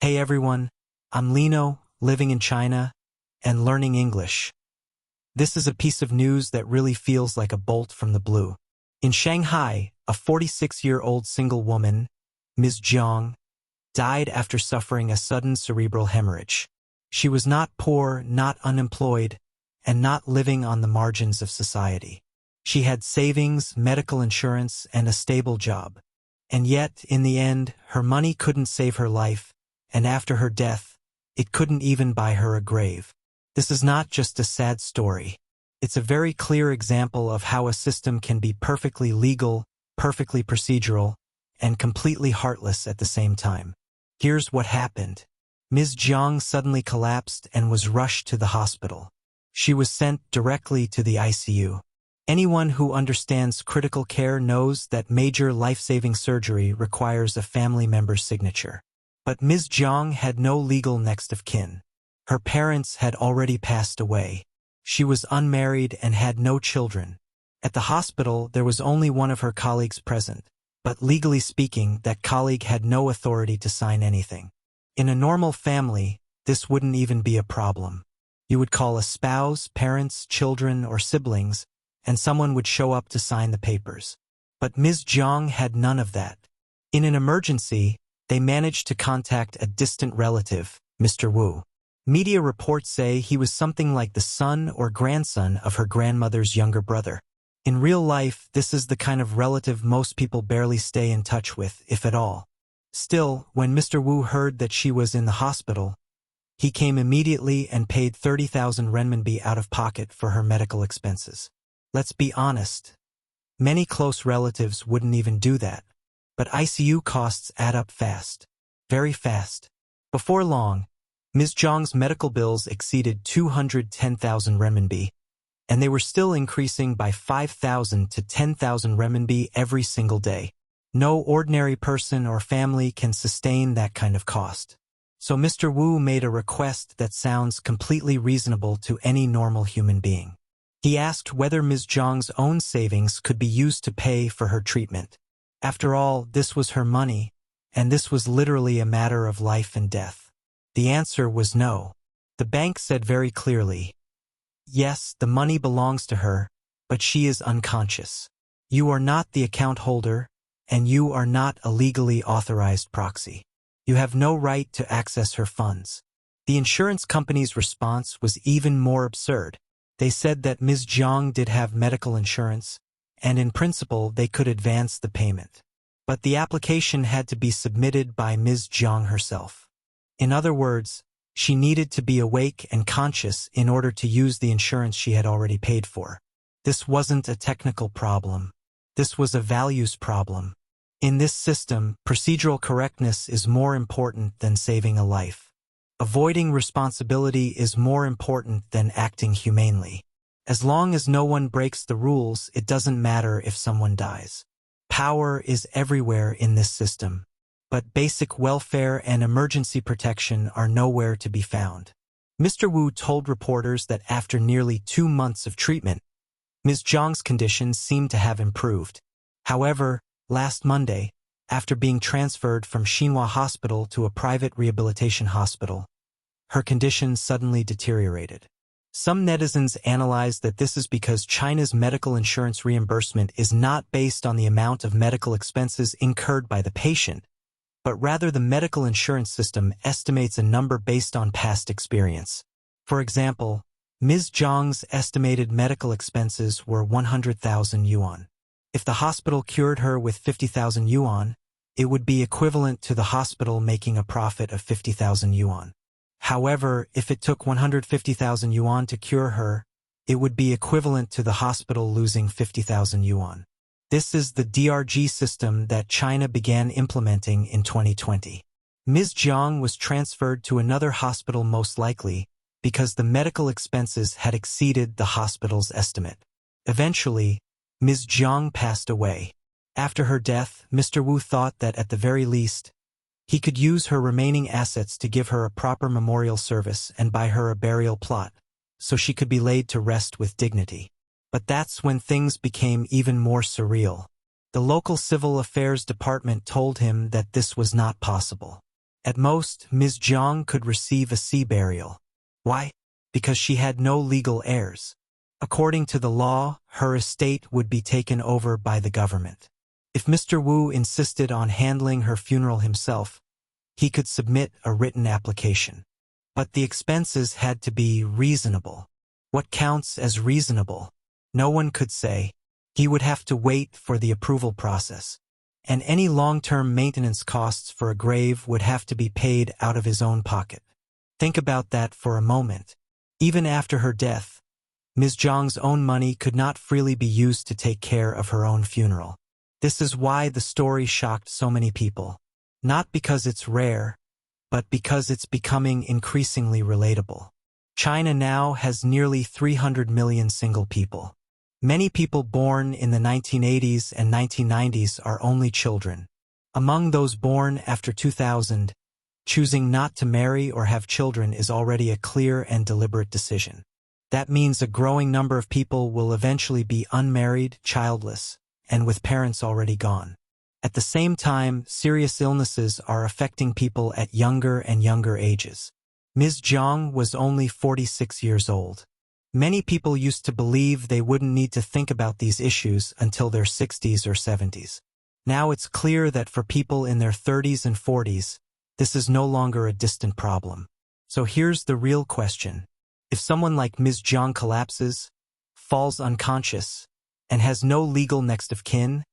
Hey everyone, I'm Lino, living in China and learning English. This is a piece of news that really feels like a bolt from the blue. In Shanghai, a 46-year-old single woman, Ms. Jiang, died after suffering a sudden cerebral hemorrhage. She was not poor, not unemployed, and not living on the margins of society. She had savings, medical insurance, and a stable job. And yet, in the end, her money couldn't save her life, and after her death, it couldn't even buy her a grave. This is not just a sad story. It's a very clear example of how a system can be perfectly legal, perfectly procedural, and completely heartless at the same time. Here's what happened. Ms. Jiang suddenly collapsed and was rushed to the hospital. She was sent directly to the ICU. Anyone who understands critical care knows that major life-saving surgery requires a family member's signature. But Ms. Jiang had no legal next of kin. Her parents had already passed away. She was unmarried and had no children. At the hospital, there was only one of her colleagues present, but legally speaking, that colleague had no authority to sign anything. In a normal family, this wouldn't even be a problem. You would call a spouse, parents, children, or siblings, and someone would show up to sign the papers. But Ms. Jiang had none of that. In an emergency, they managed to contact a distant relative, Mr. Wu. Media reports say he was something like the son or grandson of her grandmother's younger brother. In real life, this is the kind of relative most people barely stay in touch with, if at all. Still, when Mr. Wu heard that she was in the hospital, he came immediately and paid 30,000 renminbi out of pocket for her medical expenses. Let's be honest. Many close relatives wouldn't even do that. But ICU costs add up fast. Very fast. Before long, Ms. Jiang's medical bills exceeded 210,000 renminbi, and they were still increasing by 5,000 to 10,000 renminbi every single day. No ordinary person or family can sustain that kind of cost. So Mr. Wu made a request that sounds completely reasonable to any normal human being. He asked whether Ms. Jiang's own savings could be used to pay for her treatment. After all, this was her money, and this was literally a matter of life and death. The answer was no. The bank said very clearly, yes, the money belongs to her, but she is unconscious. You are not the account holder, and you are not a legally authorized proxy. You have no right to access her funds. The insurance company's response was even more absurd. They said that Ms. Jiang did have medical insurance, and in principle they could advance the payment. But the application had to be submitted by Ms. Jiang herself. In other words, she needed to be awake and conscious in order to use the insurance she had already paid for. This wasn't a technical problem. This was a values problem. In this system, procedural correctness is more important than saving a life. Avoiding responsibility is more important than acting humanely. As long as no one breaks the rules, it doesn't matter if someone dies. Power is everywhere in this system, but basic welfare and emergency protection are nowhere to be found. Mr. Wu told reporters that after nearly 2 months of treatment, Ms. Jiang's condition seemed to have improved. However, last Monday, after being transferred from Xinhua Hospital to a private rehabilitation hospital, her condition suddenly deteriorated. Some netizens analyze that this is because China's medical insurance reimbursement is not based on the amount of medical expenses incurred by the patient, but rather the medical insurance system estimates a number based on past experience. For example, Ms. Jiang's estimated medical expenses were 100,000 yuan. If the hospital cured her with 50,000 yuan, it would be equivalent to the hospital making a profit of 50,000 yuan. However, if it took 150,000 yuan to cure her, it would be equivalent to the hospital losing 50,000 yuan. This is the DRG system that China began implementing in 2020. Ms. Jiang was transferred to another hospital most likely because the medical expenses had exceeded the hospital's estimate. Eventually, Ms. Jiang passed away. After her death, Mr. Wu thought that at the very least, he could use her remaining assets to give her a proper memorial service and buy her a burial plot, so she could be laid to rest with dignity. But that's when things became even more surreal. The local civil affairs department told him that this was not possible. At most, Ms. Jiang could receive a sea burial. Why? Because she had no legal heirs. According to the law, her estate would be taken over by the government. If Mr. Wu insisted on handling her funeral himself, he could submit a written application. But the expenses had to be reasonable. What counts as reasonable? No one could say. He would have to wait for the approval process. And any long-term maintenance costs for a grave would have to be paid out of his own pocket. Think about that for a moment. Even after her death, Ms. Zhang's own money could not freely be used to take care of her own funeral. This is why the story shocked so many people. Not because it's rare, but because it's becoming increasingly relatable. China now has nearly 300 million single people. Many people born in the 1980s and 1990s are only children. Among those born after 2000, choosing not to marry or have children is already a clear and deliberate decision. That means a growing number of people will eventually be unmarried, childless, and with parents already gone. At the same time, serious illnesses are affecting people at younger and younger ages. Ms. Jiang was only 46 years old. Many people used to believe they wouldn't need to think about these issues until their 60s or 70s. Now it's clear that for people in their 30s and 40s, this is no longer a distant problem. So here's the real question. If someone like Ms. Jiang collapses, falls unconscious, and has no legal next of kin,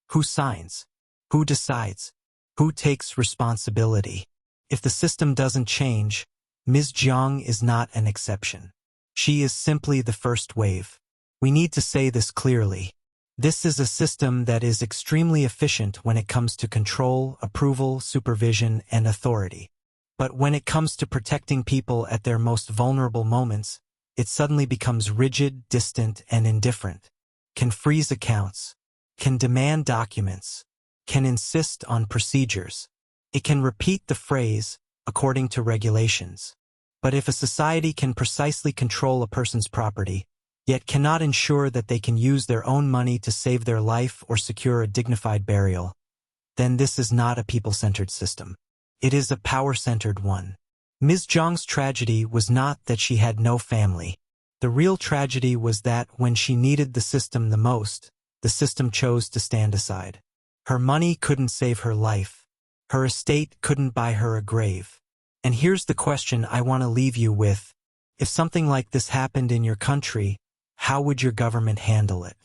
who signs? Who decides? Who takes responsibility? If the system doesn't change, Ms. Jiang is not an exception. She is simply the first wave. We need to say this clearly. This is a system that is extremely efficient when it comes to control, approval, supervision, and authority. But when it comes to protecting people at their most vulnerable moments, it suddenly becomes rigid, distant, and indifferent. Can freeze accounts, can demand documents, can insist on procedures. It can repeat the phrase, according to regulations. But if a society can precisely control a person's property, yet cannot ensure that they can use their own money to save their life or secure a dignified burial, then this is not a people-centered system. It is a power-centered one. Ms. Jiang's tragedy was not that she had no family. The real tragedy was that when she needed the system the most, the system chose to stand aside. Her money couldn't save her life. Her estate couldn't buy her a grave. And here's the question I want to leave you with. If something like this happened in your country, how would your government handle it?